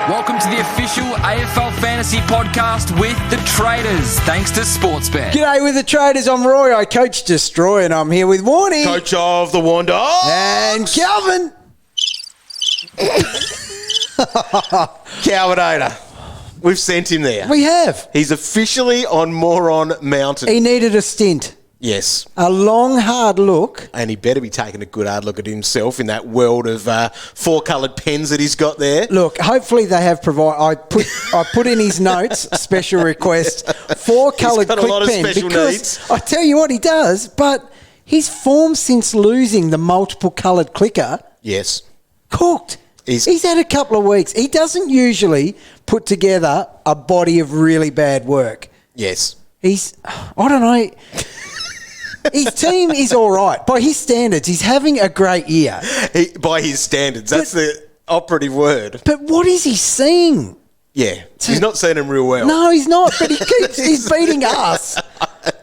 Welcome to the official AFL Fantasy Podcast with the Traders, thanks to Sportsbet. G'day with the Traders, I'm Roy, I coach Destroy, and I'm here with Warnie. Coach of the Wanda. And Calvin. Calvinator. We've sent him there. We have. He's officially on Moron Mountain. He needed a stint. Yes. A long, hard look. And he better be taking a good hard look at himself in that world of four-coloured pens that he's got there. Look, hopefully they have provided. I put in his notes, special request, 4-coloured got a quick lot of pen. special Because needs. I tell you what he does, but his form since losing the multiple coloured clicker, Yes. cooked. He's had a couple of weeks. He doesn't usually put together a body of really bad work. Yes. I don't know. His team is all right. By his standards, he's having a great year. By his standards. That's the operative word. But what is he seeing? Yeah. He's not seeing him real well. No, he's not. But he's beating us.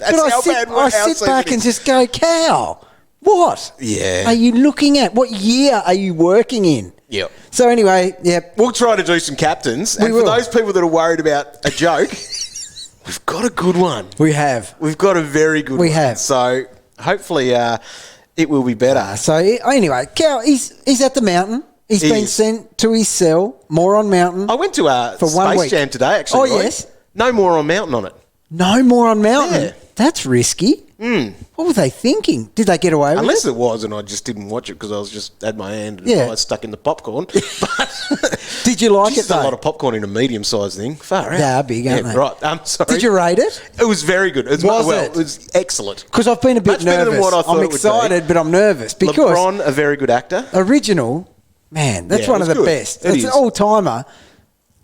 I sit back and just go, Cal, what? Yeah. Are you looking at? What year are you working in? Yep. So anyway, We'll try to do some captains. And for those people that are worried about a joke, we've got a good one. We have. We've got a very good one. We have. So hopefully it will be better. So anyway, Cal, he's at the mountain. He's been sent to his cell, Moron Mountain. I went to for 1 Space week. Jam today, actually. Oh, Roy. yes? No Moron Mountain on it. No Moron Mountain? Yeah. That's risky. What were they thinking? Did they get away with it? Unless it was, and I just didn't watch it because I was just had my hand stuck in the popcorn. But Did you like it, a though? lot of popcorn in a medium-sized thing. Far out. They are big, aren't they? Right. I'm sorry. Did you rate it? It was very good. It was excellent. Because I've been a bit Much better nervous. than what I thought I'm it would be. excited, but I'm nervous because LeBron, a very good actor. original, man, that's Yeah, one of it's the good. best. It It's is. an all-timer.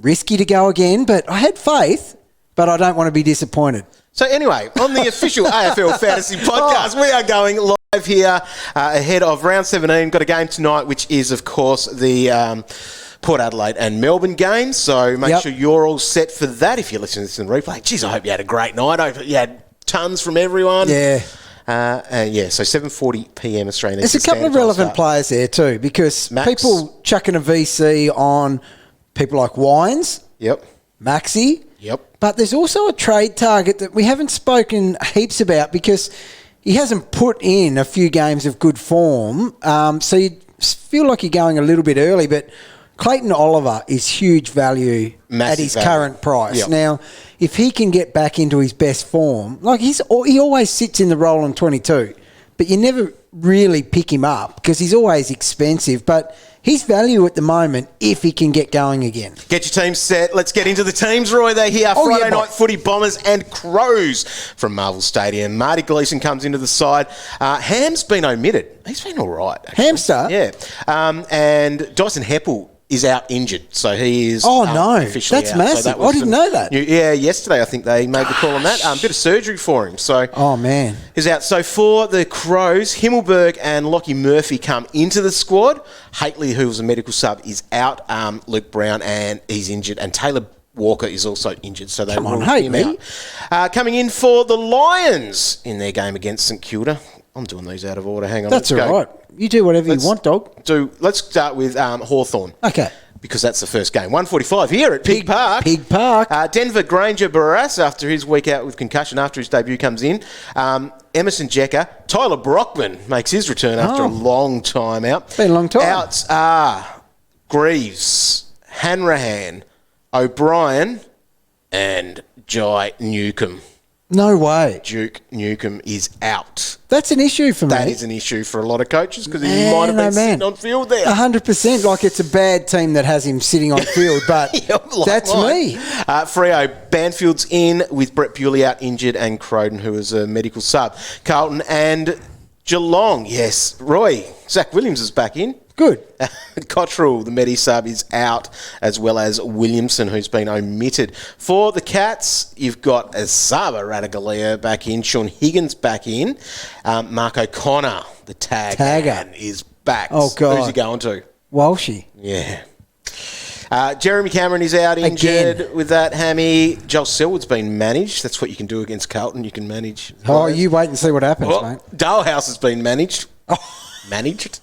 Risky to go again, but I had faith, but I don't want to be disappointed. So anyway, on the official AFL Fantasy Podcast, we are going live here ahead of round 17. Got a game tonight, which is, of course, the Port Adelaide and Melbourne game. So make sure you're all set for that. If you're listening to this in replay, geez, I hope you had a great night. I hope you had tons from everyone. Yeah. So 7:40 p.m. Australian. There's a couple of relevant players there too, because Max. people chucking a VC on people like Wines, Yep. Maxi. Yep. But there's also a trade target that we haven't spoken heaps about because he hasn't put in a few games of good form. So you feel like you're going a little bit early, but Clayton Oliver is huge value Massive at his value. current price. Yep. Now, if he can get back into his best form, like he always sits in the role in 22, but you never really pick him up because he's always expensive. But his value at the moment, if he can get going again. Get your team set. Let's get into the teams, Roy. They're here. Friday night footy, Bombers and Crows from Marvel Stadium. Marty Gleeson comes into the side. Ham's been omitted. He's been all right, actually. Hamster? Yeah. And Dyson Heppel is out injured, so he is officially that's out. massive. So I didn't know that. Yesterday I think they made the call on that. Bit of surgery for him. So Oh, man. he's out. So for the Crows, Himmelberg and Lockie Murphy come into the squad. Haitley, who was a medical sub, is out. Luke Brown, and he's injured. And Taylor Walker is also injured, so they ruled him out. Coming in for the Lions in their game against St Kilda. I'm doing these out of order. Hang on. That's all right. You do whatever you want, dog. Let's start with Hawthorn. Okay. Because that's the first game. 1:45 here at Pig Park. Pig Park. Denver Granger Barras, after his week out with concussion, after his debut, comes in. Emerson Jecker. Tyler Brockman makes his return after a long time out. Been a long time. Outs are Greaves, Hanrahan, O'Brien, and Jai Newcomb. No way. Duke Newcomb is out. That's an issue for me. That is an issue for a lot of coaches because he might have been sitting on field there. 100%. Like it's a bad team that has him sitting on field, but that's me. Freo, Banfield's in with Brett Bewley out injured and Croden, who is a medical sub. Carlton and Geelong, yes. Roy, Zach Williams is back in. Good. Cottrell, the Medi sub, is out, as well as Williamson, who's been omitted. For the Cats, you've got Azaba Radigalia back in, Sean Higgins back in, Mark O'Connor, the tagger, man, is back. Oh, God. Who's he going to? Walshy. Yeah. Jeremy Cameron is out injured with that hammy. Joel Selwood's been managed. That's what you can do against Carlton. You can manage. Oh, you wait and see what happens, mate. Dalehouse has been managed. managed.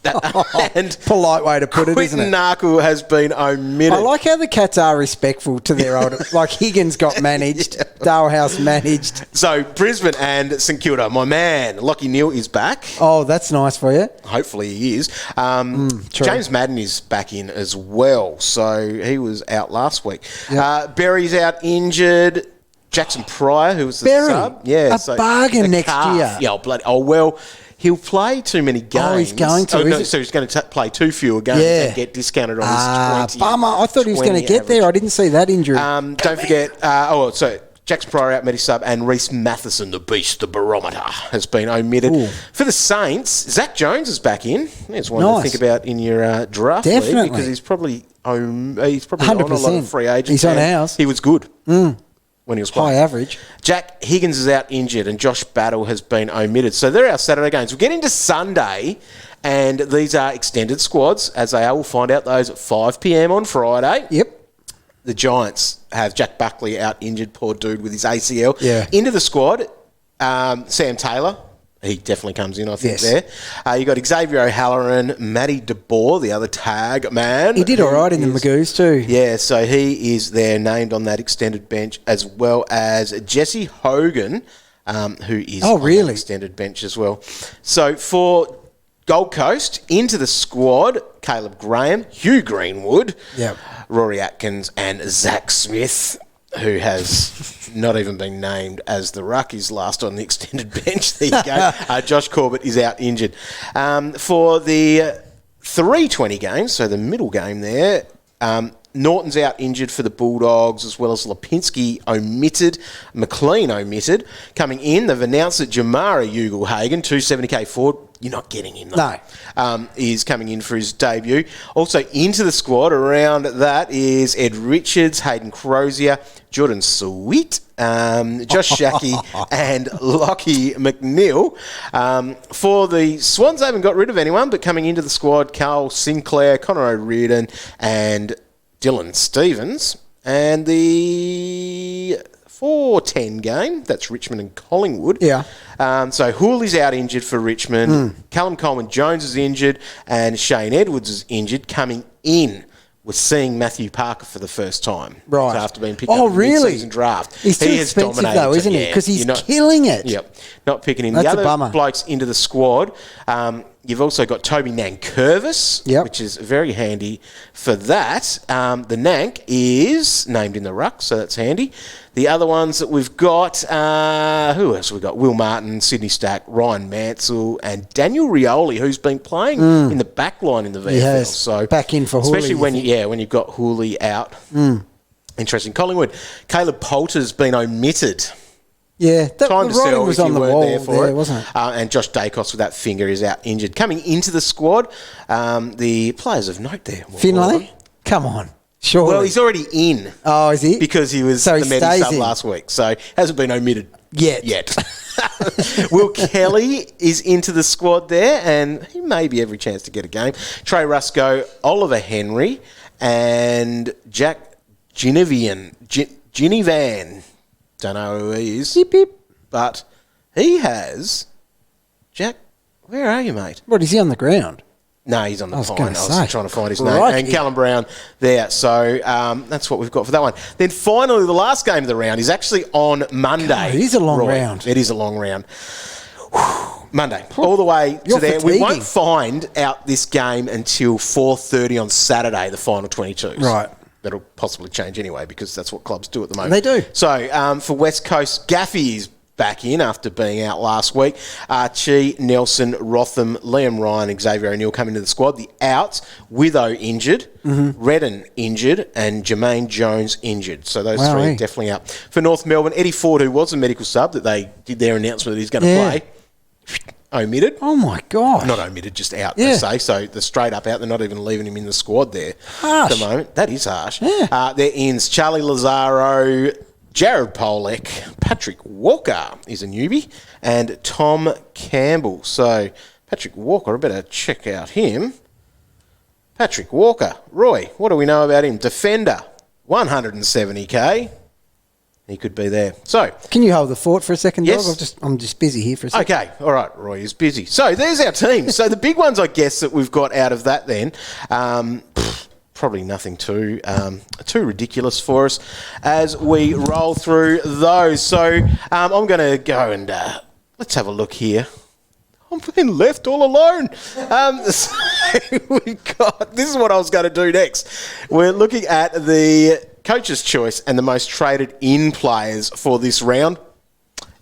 And Polite way to put it, isn't Quinton it? Narkle has been omitted. I like how the Cats are respectful to their older. Like Higgins got managed, Dalehouse managed. So Brisbane and St Kilda, my man, Lachie Neale is back. Oh, that's nice for you. Hopefully he is. True. James Madden is back in as well. So he was out last week. Yep. Berry's out injured. Jackson Pryor, who was the Berry, sub. Yeah, a bargain the next calf. year. Yeah, bloody. Oh, well, he'll play too many games. Oh, he's going to, is it? So he's going to play too few games and get discounted on his 20. Bummer. I thought he was going to get there. I didn't see that injury. Don't forget, so Jackson Pryor out, Medi sub, and Reece Matheson, the beast, the barometer, has been omitted. Ooh. For the Saints, Zach Jones is back in. There's one to think about in your draft Definitely. league because he's probably on a lot of free agents. He's on ours. He was good when he was playing. High average. Jack Higgins is out injured and Josh Battle has been omitted. So they're our Saturday games. We'll get into Sunday, and these are extended squads, as they are. We'll find out those at 5 p.m. on Friday. Yep. The Giants have Jack Buckley out injured, poor dude, with his ACL. Yeah. Into the squad, Sam Taylor. He definitely comes in, I think, there. You got Xavier O'Halloran, Matty DeBoer, the other tag man. He did all right in the Magoos too. Yeah, so he is there named on that extended bench, as well as Jesse Hogan, who is on that extended bench as well. So for Gold Coast, into the squad, Caleb Graham, Hugh Greenwood, Rory Atkins and Zach Smith, who has not even been named as the ruck. He's last on the extended bench. There you go. Josh Corbett is out injured. For the 320 games, so the middle game there, Norton's out injured for the Bulldogs, as well as Lipinski omitted, McLean omitted. Coming in, they've announced that Jamara Ugle-Hagan, 270k forward, you're not getting him though. No. Is coming in for his debut. Also into the squad around that is Ed Richards, Hayden Crozier, Jordan Sweet, Josh Shackey and Lockie McNeil. For the Swans, they haven't got rid of anyone, but coming into the squad, Carl Sinclair, Connor O'Riordan and Dylan Stevens. And the 4-10 game, that's Richmond and Collingwood. Yeah. So Hooley's out injured for Richmond. Callum Coleman-Jones is injured and Shane Edwards is injured. Coming in, we're seeing Matthew Parker for the first time. Right. So after being picked up in the mid-season draft. He's too expensive though, isn't he? Because he's killing it. Yep. Not picking him. That's the a bummer. other blokes into the squad, you've also got Toby Nankervis, which is very handy for that. The Nank is named in the ruck, so that's handy. The other ones that we've got, who else have we got? Will Martin, Sydney Stack, Ryan Mansell, and Daniel Rioli, who's been playing in the back line in the VFL. He has. So back in for Hooley. Especially when you've got Hooley out. Interesting. Collingwood, Caleb Poulter's been omitted. Yeah, the Time to writing sell was if on you the weren't wall there for it. wasn't it? And Josh Dacos with that finger is out injured. Coming into the squad, the players of note there. Finlay? Come on. Surely. Well, he's already in. Oh, is he? Because he was So he the Medi stays sub in. last week. So hasn't been omitted Yet. Will Kelly is into the squad there, and he may be every chance to get a game. Trey Rusco, Oliver Henry, and Jack Genevian. Genevan. Don't know who he is. Beep, beep. But he has... Jack, where are you, mate? What, is he on the ground? No, he's on the pine. I was say. trying to find his Right. name. And Callum Brown there. So that's what we've got for that one. Then finally, the last game of the round is actually on Monday. God, it is a long round. It is a long round. Monday, all the way to there. We won't find out this game until 4:30 on Saturday, the final 22s. Right. That'll possibly change anyway because that's what clubs do at the moment. They do. So for West Coast, Gaffey is back in after being out last week. Archie, Nelson, Rotham, Liam Ryan, Xavier O'Neill come into the squad. The outs, Witho injured, Redden injured, and Jermaine Jones injured. So those three are definitely out. For North Melbourne, Eddie Ford, who was a medical sub that they did their announcement that he's going to play, omitted. Oh, my God. Not omitted, just out, they say. So the straight up out, they're not even leaving him in the squad there at the moment. That is harsh. Yeah. Their ins, Charlie Lazaro, Jared Polek, Patrick Walker is a newbie, and Tom Campbell. So Patrick Walker, I better check out him. Patrick Walker. Roy, what do we know about him? Defender, 170k. He could be there. So, Can you hold the fort for a second, Yes. Dog? I'm just busy here for a second. okay, all right, Roy is busy. So there's our team. So the big ones, I guess, that we've got out of that then, probably nothing too ridiculous for us as we roll through those. So I'm going to go and let's have a look here. I'm being left all alone. So we've got, this is what I was going to do next. We're looking at the coach's choice and the most traded in players for this round.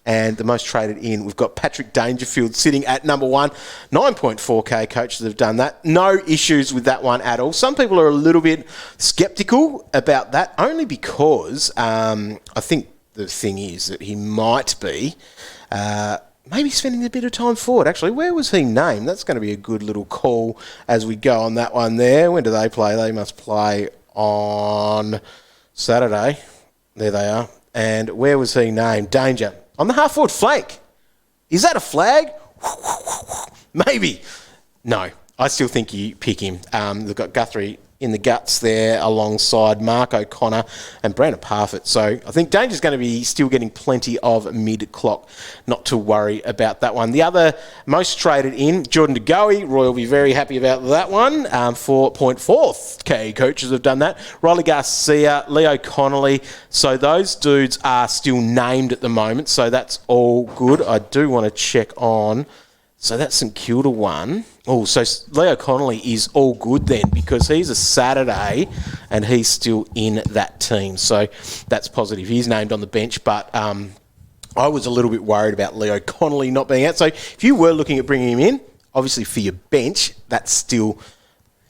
And the most traded in, we've got Patrick Dangerfield sitting at number 1. 9.4K coaches have done that. No issues with that one at all. Some people are a little bit sceptical about that, only because I think the thing is that he might be maybe spending a bit of time forward. Actually, where was he named? That's going to be a good little call as we go on that one there. When do they play? They must play on Saturday. There they are. And where was he named? Danger. On the half-forward flank. Is that a flag? Maybe. No, I still think you pick him. They've got Guthrie in the guts there alongside Mark O'Connor and Brandon Parfitt. So I think Danger's going to be still getting plenty of mid-clock. Not to worry about that one. The other most traded in, Jordan De Goey. Roy will be very happy about that one. 4.4K coaches have done that. Riley Garcia, Leo Connolly. So those dudes are still named at the moment. So that's all good. I do want to check on... So that St Kilda one. Oh, so Leo Connolly is all good then because he's a Saturday and he's still in that team. So that's positive. He's named on the bench, but I was a little bit worried about Leo Connolly not being out. So if you were looking at bringing him in, obviously for your bench, that's still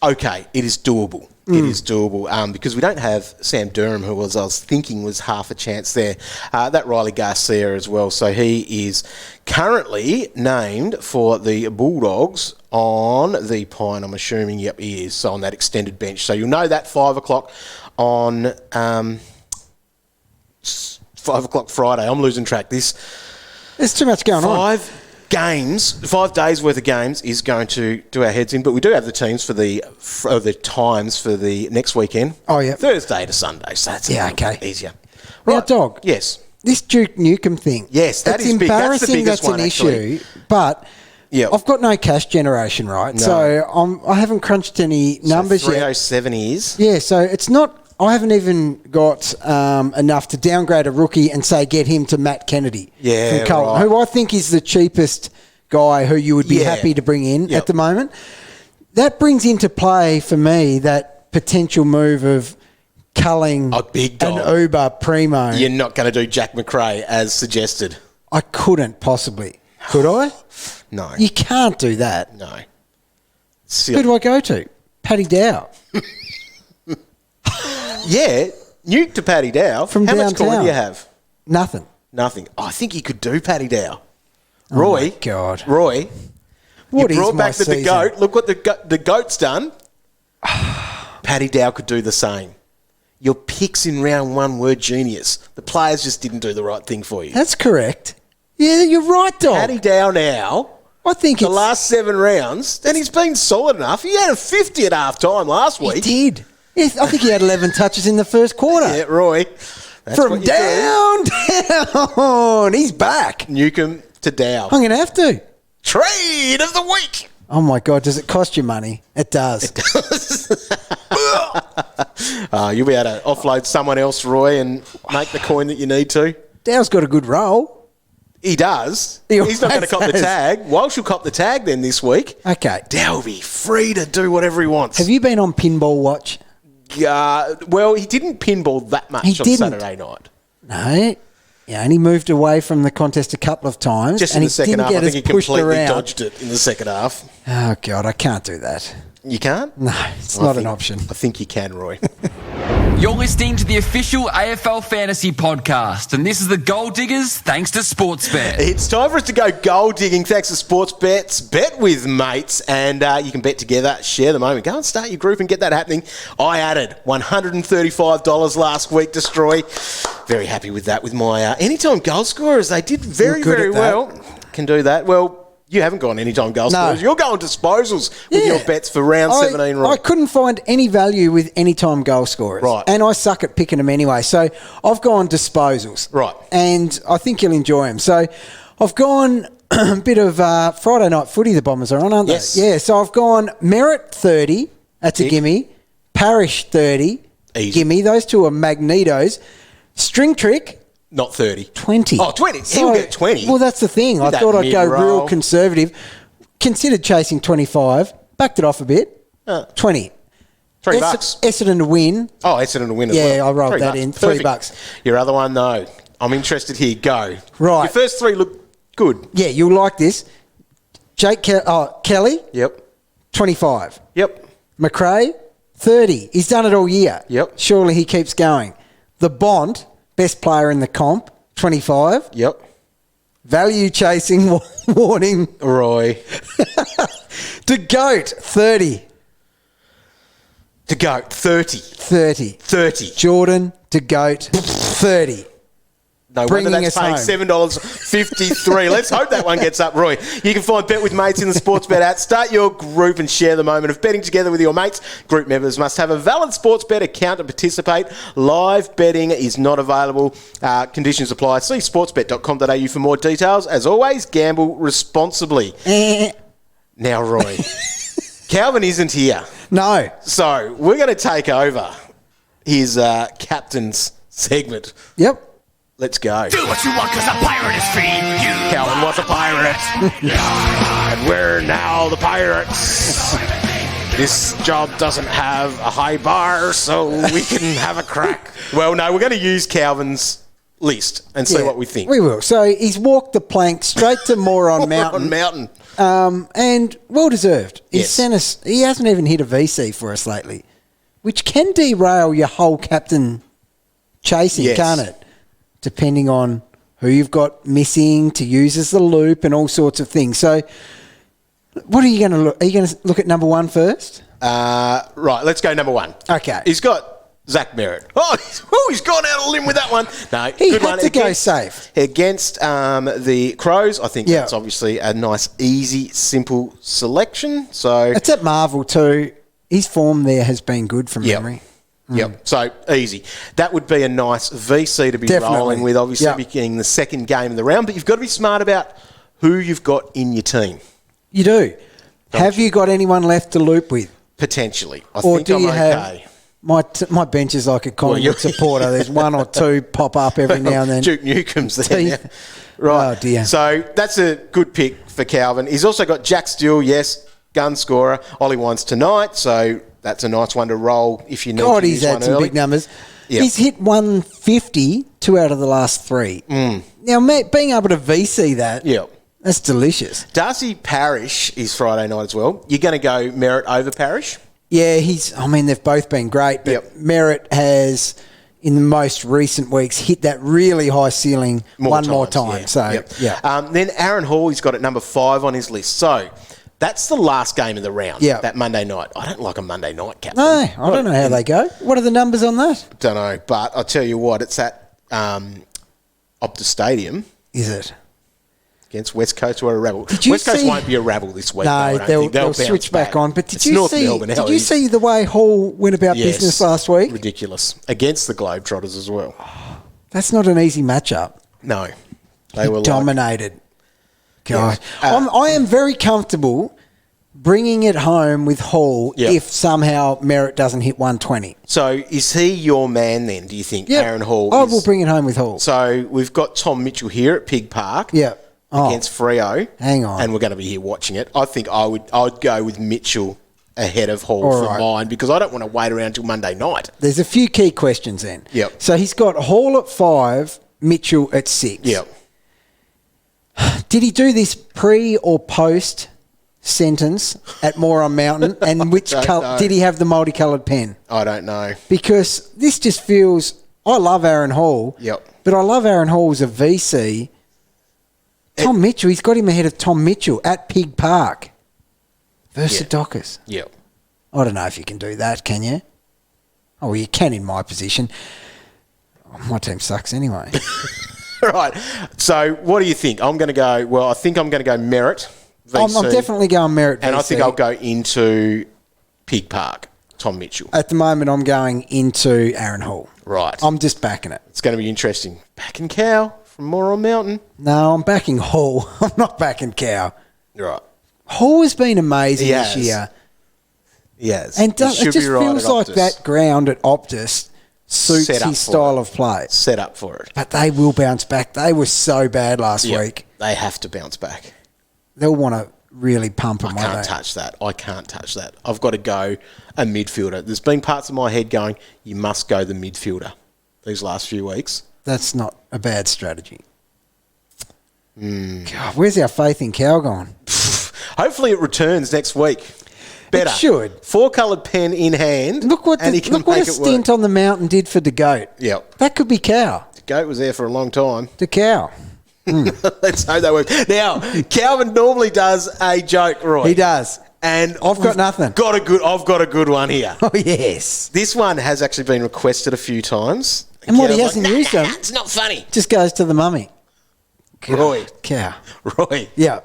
okay. It is doable. It is doable because we don't have Sam Durham, who I was thinking was half a chance there. That Riley Garcia as well. So he is currently named for the Bulldogs on the Pine, I'm assuming. Yep, he is. So on that extended bench. So you'll know that 5 o'clock on 5 o'clock Friday. I'm losing track. There's too much going on. 5 days worth of games is going to do our heads in, but we do have the teams for the times for the next weekend. Oh, yeah. Thursday to Sunday, so that's easier. Now, Right. Dog. Yes. This Duke Nukem thing. Yes, that it's is big. That's the embarrassing biggest that's one, an actually. issue, but Yep. I've got no cash generation, right? No. So I haven't crunched any numbers so yet. 307 is? Yeah, so it's not... I haven't even got enough to downgrade a rookie and say get him to Matt Kennedy from Carlton, right. who I think is the cheapest guy who you would be happy to bring in at the moment. That brings into play for me that potential move of culling A big dog. an Uber primo. You're not going to do Jack McRae as suggested. I couldn't possibly. Could I? No. You can't do that. No. Who do I go to? Paddy Dow. Yeah, nuke to Paddy Dow. From How much downtown. coin do you have? Nothing. Nothing. I think you could do Paddy Dow. Oh Roy. my God. Roy. What you is brought my back the season? goat. Look what the goat's done. Paddy Dow could do the same. Your picks in round 1 were genius. The players just didn't do the right thing for you. That's correct. Yeah, you're right, Dog. Paddy Dow now, I think the it's... last 7 rounds, and he's been solid enough. He had a 50 at half time last He week. did. Yeah, I think he had 11 touches in the first quarter. Yeah, Roy. That's From what you down. He's back. do. Newcomb to Dow. I'm going to have to. Trade of the week. Oh, my God. Does it cost you money? It does. You'll be able to offload someone else, Roy, and make the coin that you need to. Dow's got a good roll. He does. He He's not going to cop the always tag. Walsh will cop the tag then this week. Okay. Dow will be free to do whatever he wants. Have you been on Pinball Watch? Well, he didn't pinball that much He on didn't. Saturday night. No. Yeah, and he moved away from the contest a couple of times. Just and in the second didn't half, get I think us he pushed completely around. dodged it in the second half. Oh, God, I can't do that. You can't? No, it's not an option. I think you can, Roy. You're listening to the official AFL Fantasy Podcast, and this is the Gold Diggers thanks to Sportsbet. It's time for us to go gold digging thanks to Sports Bets. Bet with mates, and you can bet together, share the moment. Go and start your group and get that happening. I added $135 last week, Destroy. Very happy with that with my anytime goal scorers. They did very, You're good very at that. well. Can do that. Well, You haven't gone anytime goal No. scorers. You're going disposals with your bets for round 17, I right? couldn't find any value with anytime goal scorers. Right. And I suck at picking them anyway. So I've gone disposals. Right. And I think you'll enjoy them. So I've gone a bit of Friday night footy the Bombers are on, aren't Yes. they? Yeah, so I've gone Merritt 30. That's a Tick. gimme. Parish 30. Easy. Gimme. Those two are magnetos. String trick. Not 30. 20. Oh, 20. He'll get 20. Well, that's the thing. I That thought I'd go mid-roll. real conservative. Considered chasing 25. Backed it off a bit. 20. $3. Essendon to win. Oh, Essendon to win as Yeah, well. I rolled that $3. in. Perfect. $3. Your other one, though. I'm interested here. Go. Right. Your first three look good. Yeah, you'll like this. Kelly, Yep. 25. Yep. McRae, 30. He's done it all year. Yep. Surely he keeps going. The Bond, best player in the comp, 25. Yep. Value chasing warning. Roy. The GOAT, 30. To go. 30. 30. 30. Jordan, the GOAT, 30. No Bringing wonder that's us paying home. $7.53. Let's hope that one gets up, Roy. You can find Bet with Mates in the Sportsbet app. Start your group and share the moment of betting together with your mates. Group members must have a valid Sportsbet account to participate. Live betting is not available. Conditions apply. See sportsbet.com.au for more details. As always, gamble responsibly. Now, Roy, Calvin isn't here. No. So we're going to take over his captain's segment. Yep. Let's go. Do what you want because a pirate is free. You Calvin was a pirate. And we're now the pirates. This job doesn't have a high bar, so we can have a crack. Well, no, we're going to use Calvin's list and see Yeah, what we think. We will. So he's walked the plank straight to Moron Mountain. On Mountain. And well deserved. He Yes. sent us. He hasn't even hit a VC for us lately, which can derail your whole captain chasing, Yes. can't it? Depending on who you've got missing to use as the loop and all sorts of things. So, what are you going to look? Are you going to look at number one first? Right, let's go number one. Okay. He's got Zach Merritt. Oh, he's gone out on a limb with that one. No, He good had one. to go safe. Against the Crows, I think Yeah. that's obviously a nice, easy, simple selection. So, It's at Marvel too. His form there has been good from Yep. memory. Yep. So easy. That would be a nice VC to be Definitely. rolling with, obviously Yep. beginning the second game of the round. But you've got to be smart about who you've got in your team, You do. Have you got anyone left to loop with? potentially. I Or think do I'm you okay. have... My bench is like a Collingwood you're- supporter. There's one or two pop up every now and then. Duke Newcomb's there Teeth. now. Right. Oh, dear. So that's a good pick for Calvin. He's also got Jack Steele, yes, gun scorer. Ollie Wines tonight, so that's a nice one to roll if you need God, to he's use had one some early. big numbers. Yep. He's hit 150 2 out of the last 3. Now, mate, being able to VC that, Yep. that's delicious. Darcy Parish is Friday night as well. You're going to go Merritt over Parish? Yeah, they've both been great, but Yep. Merritt has, in the most recent weeks, hit that really high ceiling one more time. yeah. So, Yep. yeah. Then Aaron Hall, he's got at number 5 on his list. So that's the last game of the round, Yeah. that Monday night. I don't like a Monday night, Captain. No, I don't know how they go. What are the numbers on that? Don't know, but I'll tell you what, it's at Optus Stadium Is it? against West Coast, who are a rabble. Did you West Coast see- won't be a rabble this week. though, I No, don't they'll think. They'll switch bounce back on. But It's North Melbourne, did hell, you he's- see the way Hall went about Yes. business last week? Ridiculous. Against the Globetrotters as well. That's not an easy matchup. No. They were like, Dominated. God. Yes. I am very comfortable bringing it home with Hall Yep. if somehow Merritt doesn't hit 120. so is he your man then, do you think, Yeah, Aaron Hall? I is- will bring it home with Hall. So we've got Tom Mitchell here at Pig Park. Yeah. Oh. Against Freo. Hang on. And we're going to be here watching it. I think I'd go with Mitchell ahead of Hall All for right. mine because I don't want to wait around till Monday night. There's a few key questions then. Yep. So he's got Hall at 5, Mitchell at 6. Yep. Did he do this pre or post sentence at Moron Mountain? And which Don't know. did he have the multicoloured pen? I don't know. Because this just feels... I love Aaron Hall. Yep. But I love Aaron Hall as a VC. Tom Mitchell, he's got him ahead of Tom Mitchell at Pig Park versus Yeah. Dockers. Yep. I don't know if you can do that, can you? Oh, well, you can in my position. Oh, my team sucks anyway. Right. So what do you think? I think I'm going to go Merritt VC. I'm definitely going Merritt VC. And I think I'll go into Pig Park, Tom Mitchell. At the moment, I'm going into Aaron Hall. Right. I'm just backing it. It's going to be interesting. Backing Cow from Moron Mountain. No, I'm backing Hall. I'm not backing Cow. Right. Hall has been amazing He this has. year. Yes. And it just feels like that ground at Optus suits Set up his for style it. of play. Set up for it. But they will bounce back. They were so bad last Yep. week. They have to bounce back. They'll want to really pump them. I can't touch that. I can't touch that. I've got to go a midfielder. There's been parts of my head going, you must go the midfielder these last few weeks. That's not a bad strategy. God, where's our faith in Cow gone? Hopefully it returns next week. Better. It should. 4-coloured pen in hand. Look what and he can look what make a it stint work. on the mountain did for the goat. Yep. That could be Cow. The goat was there for a long time. The Cow. Let's hope that works. Now, Calvin normally does a joke, Roy. He does. And I've got nothing. I've got a good one here. Oh, yes. This one has actually been requested a few times. And what, he Cal's hasn't used them? It's not funny. Just goes to the mummy. Roy. Cow. Roy. Yeah.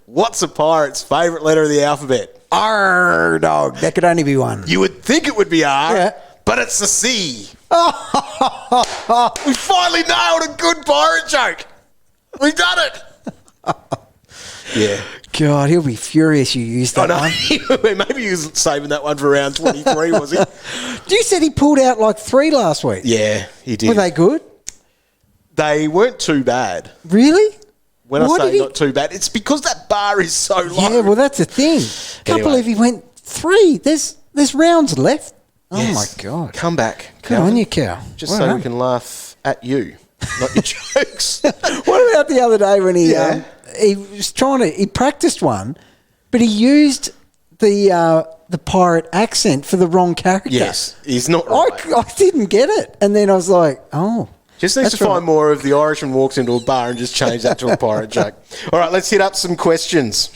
What's a pirate's favourite letter of the alphabet? R, dog. That could only be one. You would think it would be R, Yeah. but it's a C. We finally nailed a good pirate joke. We've done it. Yeah. God, he'll be furious you used I that know. one. Maybe he was saving that one for round 23, was he? You said he pulled out like 3 last week. Yeah, he did. Were they good? They weren't too bad. Really? When Why I did say he- not too bad, it's because that bar is so low. Yeah, well, that's the thing. Can't Anyway. believe he went 3. There's rounds left. Oh, Yes. my God. Come back. Good on you, Cow. Just Well so done. we can laugh at you, not your jokes. What about the other day when he was he practiced one, but he used the pirate accent for the wrong character. Yes, he's not right. I didn't get it. And then I was like, oh. Just needs to that's find more of the Irishman walks into a bar and just change that to a pirate joke. All right, let's hit up some questions.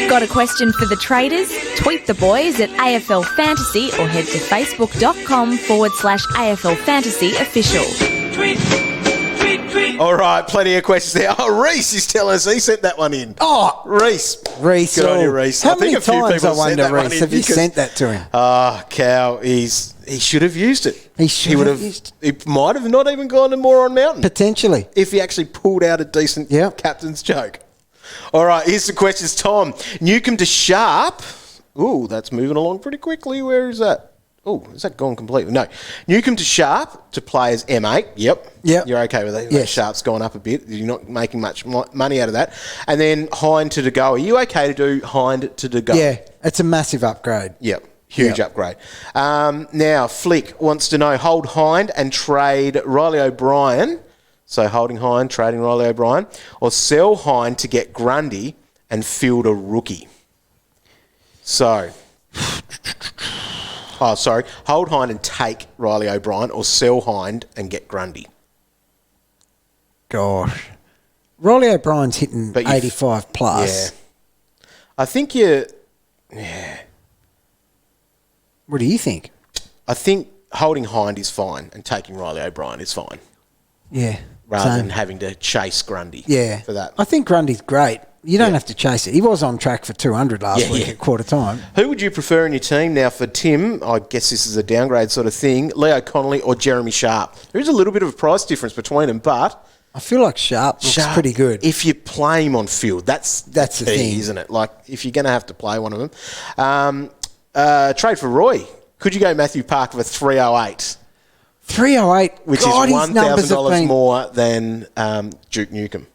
Got a question for the traders? Tweet the boys at AFL Fantasy or head to facebook.com/AFL Fantasy official. All right, plenty of questions there. Oh, Reese is telling us he sent that one in. Oh, Reese. Reese. Good on you, oh. Reese. How I think many a few times, people I have sent wonder, that one Reese, in have you because- sent that to him? Cow, he should have used it. He should would have used He might have not even gone to Moron Mountain Potentially. if he actually pulled out a decent Yep. captain's joke. All right, here's the questions, Tom. Newcombe to Sharp. Ooh, that's moving along pretty quickly. Where is that? Oh, is that gone completely? No. Newcombe to Sharp to play as M8. Yep. Yep. You're okay with that? Yes. Sharp's gone up a bit. You're not making much money out of that. And then Hind to Degoe. Are you okay to do Hind to Degoe? Yeah, it's a massive upgrade. Yep. Huge Yep. upgrade. Now, Flick wants to know, hold Hind and trade Riley O'Brien. So holding Hind, trading Riley O'Brien. Or sell Hind to get Grundy and field a rookie. So... Oh, sorry. Hold Hind and take Riley O'Brien or sell Hind and get Grundy. Gosh. Riley O'Brien's hitting But you- 85 plus. Yeah. I think you... What do you think? I think holding Hind is fine and taking Riley O'Brien is fine. Yeah. Rather same. than having to chase Grundy. Yeah. For that. I think Grundy's great. You don't have to chase it. He was on track for 200 last week at quarter time. Who would you prefer in your team now for Tim? I guess this is a downgrade sort of thing. Leo Connolly or Jeremy Sharp? There is a little bit of a price difference between them, but... I feel like Sharp looks pretty good. If you play him on field, that's the key, thing. isn't it? Like, if you're going to have to play one of them. Trade for Roy. Could you go Matthew Parker for 308? 308. Which God, is his numbers have $1,000 been... more than Duke Newcombe.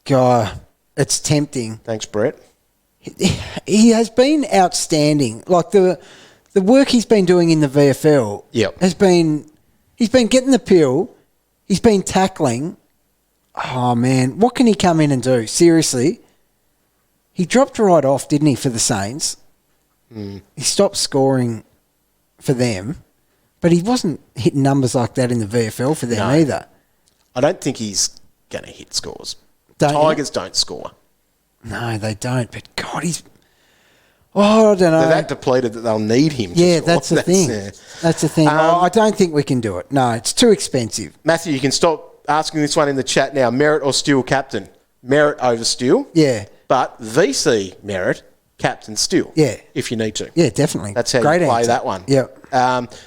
God, it's tempting. Thanks, Brett. He has been outstanding. Like the work he's been doing in the VFL Yep. has been... He's been getting the pill. He's been tackling. Oh, man. What can he come in and do? Seriously. He dropped right off, didn't he, for the Saints? He stopped scoring for them. But he wasn't hitting numbers like that in the VFL for them No. either. I don't think he's going to hit scores. Don't you? Tigers don't score. No, they don't. But, God, he's... Oh, I don't know. They're that depleted that they'll need him to Yeah, score. that's the thing. yeah. That's the thing. I don't think we can do it. No, it's too expensive. Matthew, you can stop asking this one in the chat now. Merritt or Steele captain? Merritt over Steele. Yeah. But VC merit, captain still. Yeah. If you need to. Yeah, definitely. That's how Great you play answer. that one. Yep.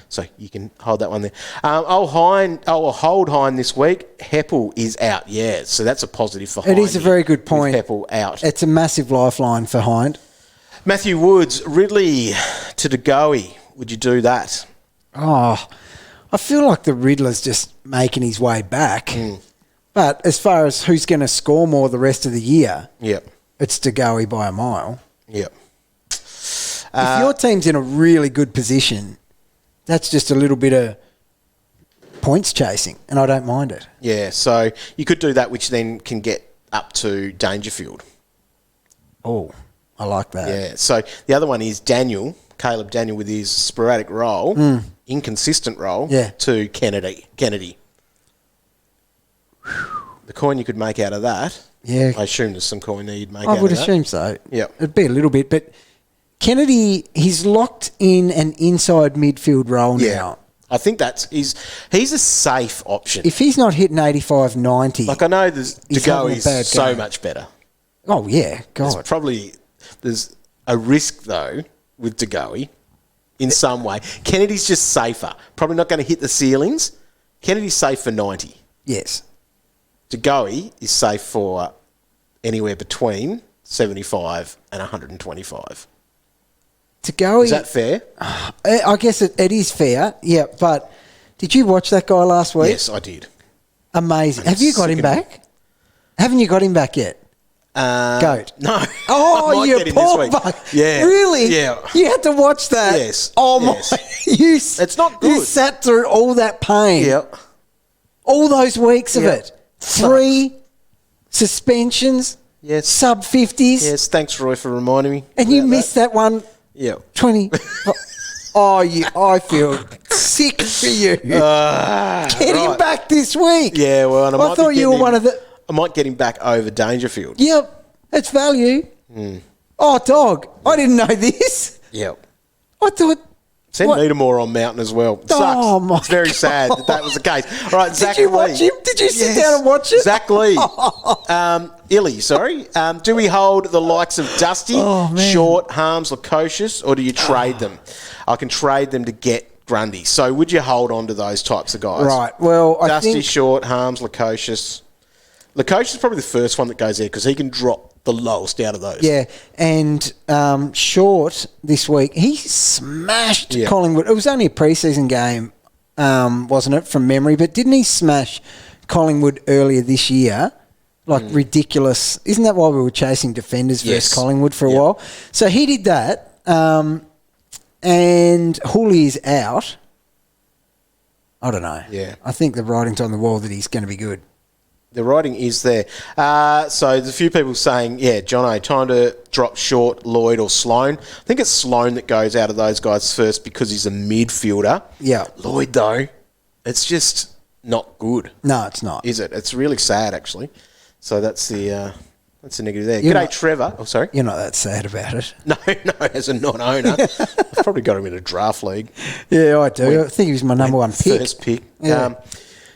So you can hold that one there. I'll hold Hine this week. Heppel is out. Yeah, so that's a positive for Hine. It is a very good point. With Heppel out. It's a massive lifeline for Hind. Matthew Woods, Ridley to DeGoey. Would you do that? Oh, I feel like the Riddler's just making his way back. But as far as who's going to score more the rest of the year, Yep. it's DeGoey by a mile. Yep. If your team's in a really good position, that's just a little bit of points chasing, and I don't mind it. Yeah, so you could do that, which then can get up to Dangerfield. Oh, I like that. Yeah, so the other one is Caleb Daniel with his sporadic role, inconsistent role, Yeah. to Kennedy. The coin you could make out of that, Yeah. I assume there's some coin there you'd make out I of would that. assume so. Yep. It'd be a little bit, but Kennedy, he's locked in an inside midfield role Yeah. now. I think he's a safe option. If he's not hitting 85, 90, Like I know there's He's to go having a is bad so game. much better. oh yeah, God. There's a risk though with DeGoey in some way. Kennedy's just safer. Probably not going to hit the ceilings. Kennedy's safe for 90. Yes. DeGoey is safe for anywhere between 75 and 125. To go, Is that fair? I guess it is fair, yeah, but did you watch that guy last week? Yes, I did. Amazing. Have you got him sickening. back? Haven't you got him back yet? Goat. No. I Oh, might you get him poor this week. bug. Yeah. Really? Yeah. You had to watch that? Yes. Oh, Yes. my. It's not You good. sat through all that pain. Yep. All those weeks of Yep. it. 3 suspensions. Yes. Sub 50s. Yes, thanks, Roy, for reminding me. And you about missed that one Yeah. 20. I feel sick for you. Get him right. back this week. Yeah, well, and I thought you were one of the. I might get him back over Dangerfield. Yep, it's value. Hmm. Oh, dog! I didn't know this. Yep. I thought. Send What? Needamore on Mountain as well. Sucks. Oh, my it's very sad that was the case. All right, Zach Did you Lee. watch him? Did you sit down and watch it? Zach Lee. Illy, sorry. Do we hold the likes of Dusty, Oh, man. Short, Harms, Lukosius, or do you trade them? I can trade them to get Grundy. So would you hold on to those types of guys? Right. Well, I Dusty, think Short, Harms, Lukosius. Lukosius is probably the first one that goes there because he can drop the lowest out of those. yeah, and Short this week he smashed Yeah. Collingwood. It was only a preseason game, wasn't it, from memory? But didn't he smash Collingwood earlier this year? Like ridiculous. Isn't that why we were chasing defenders Yes. versus Collingwood for a Yep. while? So he did that, and Hooley's out. I don't know. Yeah. I think the writing's on the wall that he's going to be good. The writing is there. So there's a few people saying, yeah, Jono, time to drop Short, Lloyd or Sloan. I think it's Sloan that goes out of those guys first because he's a midfielder. Yeah. Lloyd, though, it's just not good, No, it's not. is it? It's really sad, actually. So that's the negative there. You're G'day, not- Trevor. Oh, sorry. You're not that sad about it. No, as a non-owner. I've probably got him in a draft league. Yeah, I do. I think he was my number one pick. First pick. Yeah.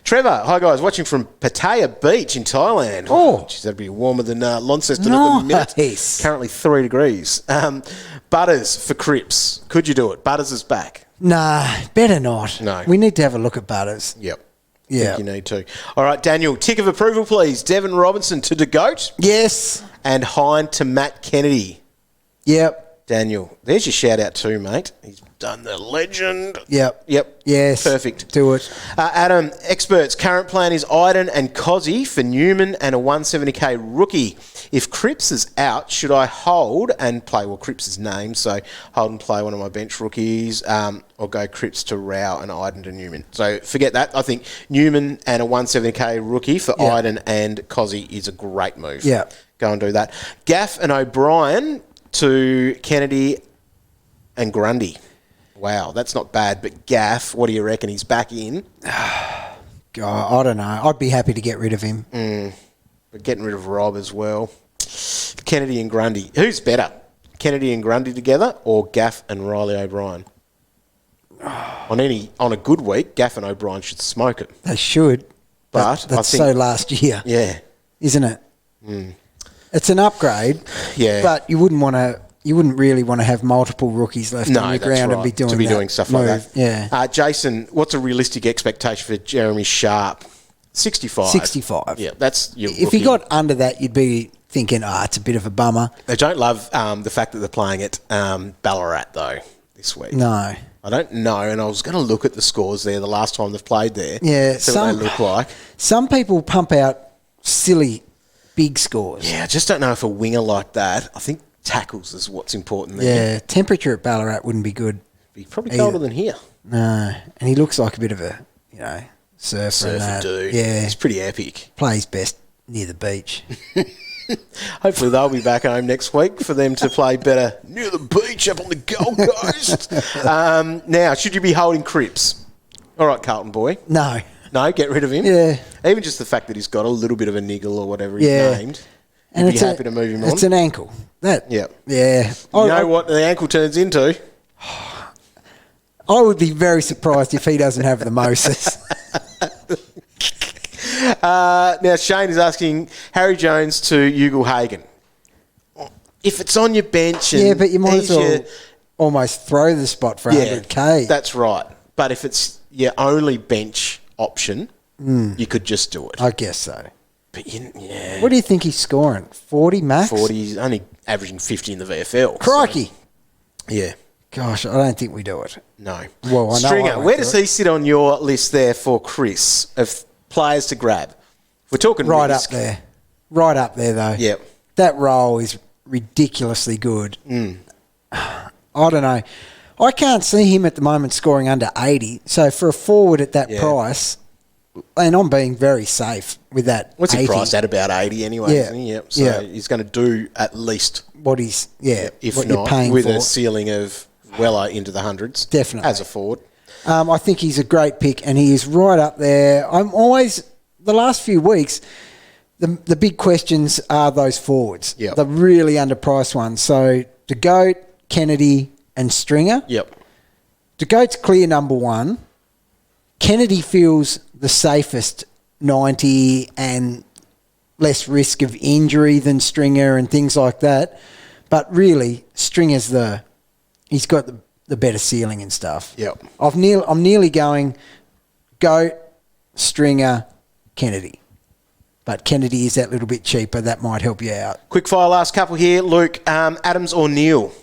Trevor, hi guys, watching from Pattaya Beach in Thailand. Oh. Geez, that'd be warmer than Launceston at the minute. Nice. Currently 3 degrees. Butters for Cripps. Could you do it? Butters is back. Nah, better not. No. We need to have a look at Butters. Yep. Yeah. Think you need to. All right, Daniel, tick of approval, please. Devon Robinson to DeGoat Yes. and Hind to Matt Kennedy. Yep. Daniel, there's your shout out too, mate. He's done the legend. Yep. Yep. Yes. Perfect. Do it. Adam, experts, current plan is Iden and Cozzy for Newman and a 170k rookie. If Cripps is out, should I hold and play, well, Cripps' name, so hold and play one of my bench rookies, or go Cripps to Rao and Iden to Newman? So forget that. I think Newman and a 170k rookie for Yeah. Iden and Cozzy is a great move. Yeah. Go and do that. Gaff and O'Brien to Kennedy and Grundy. Wow, that's not bad. But Gaff, what do you reckon? He's back in. God, I don't know. I'd be happy to get rid of him. But getting rid of Rob as well. Kennedy and Grundy. Who's better? Kennedy and Grundy together or Gaff and Riley O'Brien? On a good week, Gaff and O'Brien should smoke it. They should. But I that's think- so last year, Yeah. isn't it? It's an upgrade. Yeah. But you wouldn't really want to have multiple rookies left on the ground and be doing stuff move. like that. Yeah. Jason, what's a realistic expectation for Jeremy Sharp? 65. 65. Yeah, that's your If rookie. he got under that, you'd be thinking, it's a bit of a bummer. They don't love the fact that they're playing at Ballarat, though, this week. No. I don't know, and I was going to look at the scores there the last time they've played there. Yeah. See what they look like. Some people pump out silly big scores. Yeah, I just don't know if a winger like that, I think tackles is what's important there. Yeah. Temperature at Ballarat wouldn't be good. Be probably colder than here. No. And he looks like a bit of a, surfer. Surfer and that. dude. Yeah. It's pretty epic. Plays best near the beach. Hopefully they'll be back home next week for them to play better near the beach up on the Gold Coast. Now, should you be holding Cripps? All right, Carlton boy. No. No, get rid of him? Yeah. Even just the fact that he's got a little bit of a niggle or whatever he's Yeah. named. And You'd be happy to move him on. It's an ankle. That. Yeah. Yeah. You know what the ankle turns into? I would be very surprised if he doesn't have the Moses. Now, Shane is asking Harry Jones to Ugle-Hagan. If it's on your bench... And Yeah, but you might as he's well your- almost throw the spot for Yeah, 100K. that's right. But if it's your only bench option, you could just do it. I guess so. But yeah, What do you think he's scoring? 40 max? 40, he's only averaging 50 in the VFL. Crikey. So, yeah, Gosh, I don't think we do it. no. Well, I know I Stringer, won't where do does it. he sit on your list there for Chris of players to grab? If we're talking Right risk, up there. Right up there, though. Yep. That role is ridiculously good. I don't know. I can't see him at the moment scoring under 80. So for a forward at that Yeah. price, and I'm being very safe with that. What's he 80, priced at? About 80 anyway, Yeah. isn't he? Yep. So Yeah. he's going to do at least, What he's, if what you're not, paying with for. a ceiling of well into the hundreds. Definitely. As a forward. I think he's a great pick, and he is right up there. I'm always, the last few weeks, the big questions are those forwards. Yep. The really underpriced ones. So, De Goat, Kennedy, and Stringer. Yep. De Goat's clear number one. Kennedy feels the safest 90 and less risk of injury than Stringer and things like that. But really, Stringer's he's got the better ceiling and stuff. Yep. I'm nearly going Goat, Stringer, Kennedy. But Kennedy is that little bit cheaper. That might help you out. Quick fire, last couple here. Luke, Adams or Neil?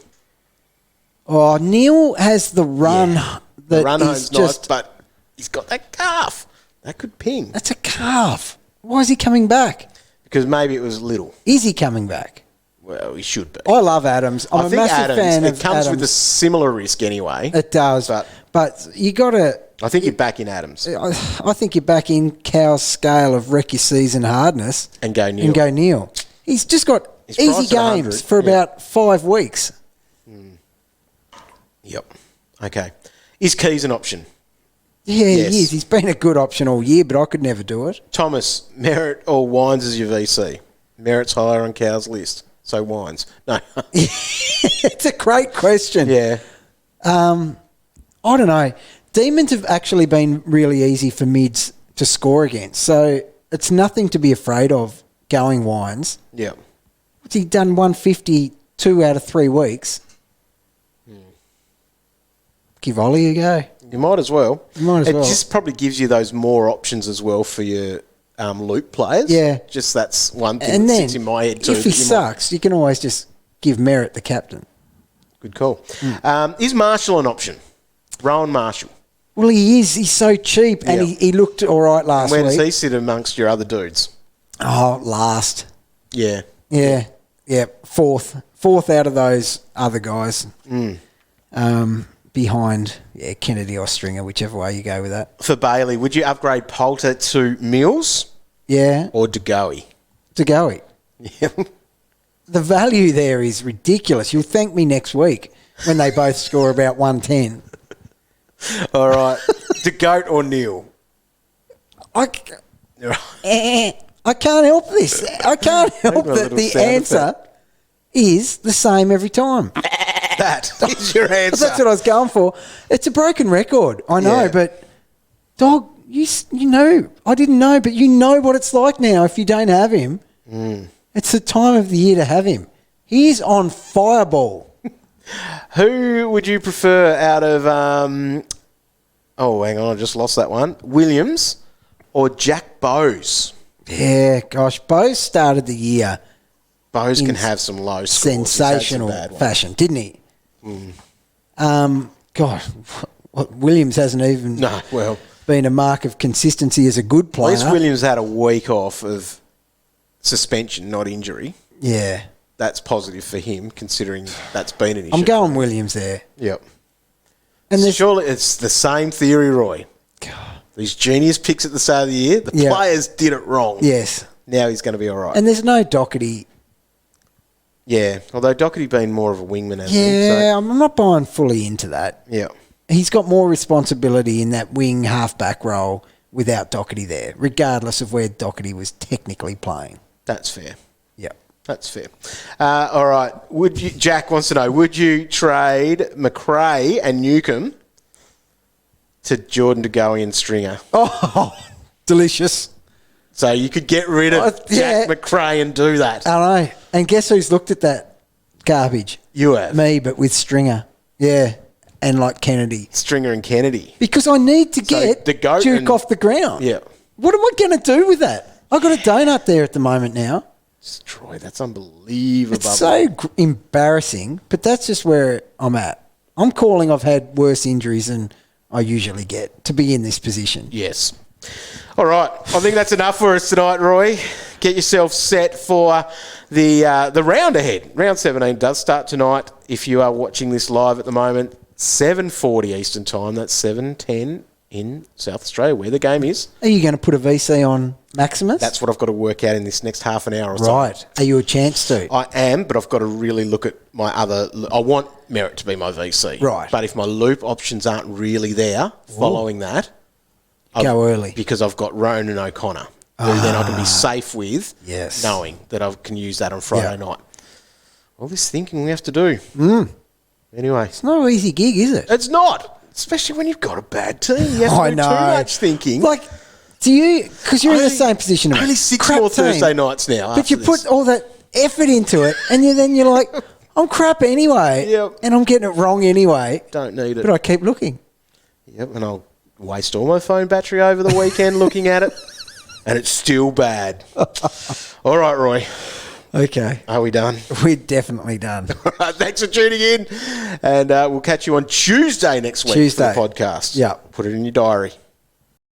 Oh, Neil has the run that The run is home's just... nice, but he's got that calf. That could ping. That's a calf. Why is he coming back? Because maybe it was little. Is he coming back? Well, he should be. I love Adams. I'm I a think massive Adams, fan it of comes Adams. with a similar risk anyway. It does. But you got to... I think you're back in Adams. I think you're back in Cow's scale of wreck your season hardness. And go Neil. Neil. He's just got He's easy priced at 100, games for yeah. about 5 weeks. Yep. Okay. Is Keys an option? Yeah, Yes. he is. He's been a good option all year, but I could never do it. Thomas, Merritt or Wines as your VC? Merritt's higher on Cow's list. So Wines. No. It's a great question. Yeah. I don't know. Demons have actually been really easy for mids to score against, so it's nothing to be afraid of going Wines. Yep. What's he done? 152 out of 3 weeks. Give Ollie a go. You might as well. You might as it well. just probably gives you those more options as well for your loop players. Yeah. Just that's one thing And that then, sits in my head too. if he that you might- sucks, you can always just give Merritt the captain. Good call. Is Marshall an option? Rowan Marshall. Well, he is. He's so cheap, and Yeah. he looked all right last Where week. does he sit amongst your other dudes? Oh, last. Yeah. Yeah. Fourth out of those other guys. Behind Kennedy or Stringer, whichever way you go with that. For Bailey, would you upgrade Poulter to Mills Yeah, or DeGoey? to go. The value there is ridiculous. You'll thank me next week when they both score about 110. All right. DeGoat or Neil? I can't help this. I can't help a that little the sound answer is the same every time. That is your answer. That's what I was going for. It's a broken record. I know, Yeah. but dog, you know, I didn't know, but you know what it's like now if you don't have him. It's the time of the year to have him. He's on fireball. Who would you prefer out of... hang on, I just lost that one. Williams or Jack Bowes? Yeah, gosh. Bowes started the year Bowes can have some low scores. sensational fashion, didn't he? God, Williams hasn't even been a mark of consistency as a good player. At least Williams had a week off of suspension, not injury. Yeah. That's positive for him, considering that's been an issue. I'm going Williams there. Yep. And surely it's the same theory, Roy. God. These genius picks at the start of the year, the players did it wrong. Yes. Now he's going to be all right. And there's no Doherty. Yeah, although Doherty been more of a wingman, hasn't he? Yeah, I'm not buying fully into that. Yeah. He's got more responsibility in that wing halfback role without Doherty there, regardless of where Doherty was technically playing. That's fair. Yep. That's fair. All right. Jack wants to know, would you trade McRae and Newcomb to Jordan DeGoey and Stringer? Oh, delicious. So you could get rid of Jack McRae and do that. I know. And guess who's looked at that garbage? You have. Me, but with Stringer. Yeah. And like Kennedy. Stringer and Kennedy. Because I need to get Duke off the ground. Yeah. What am I going to do with that? I've got a donut there at the moment now. Troy, that's unbelievable. It's so embarrassing, but that's just where I'm at. I'm calling I've had worse injuries than I usually get to be in this position. Yes. All right. I think that's enough for us tonight, Roy. Get yourself set for the round ahead. Round 17 does start tonight. If you are watching this live at the moment, 7:40 Eastern Time. That's 7:10 in South Australia, where the game is. Are you going to put a VC on Maximus? That's what I've got to work out in this next half an hour or so. Right. Are you a chance to? I am, but I've got to really look at my other... I want Merritt to be my VC. Right. But if my loop options aren't really there following that... Go early. Because I've got Ronan O'Connor, who then I can be safe with, knowing that I can use that on Friday night. All this thinking we have to do. Anyway. It's not an easy gig, is it? It's not. Especially when you've got a bad team. You have to do too much thinking. Like, do you... Because you're in the same position. Only 6 more Thursday nights now. But you put all that effort into it, and then you're like, I'm crap anyway, and I'm getting it wrong anyway. Don't need it. But I keep looking. Yep, and I'll waste all my phone battery over the weekend looking at it, and it's still bad. All right, Roy. Okay. Are we done? We're definitely done. Thanks for tuning in, and we'll catch you on Tuesday next week for the podcast. Yeah. Put it in your diary.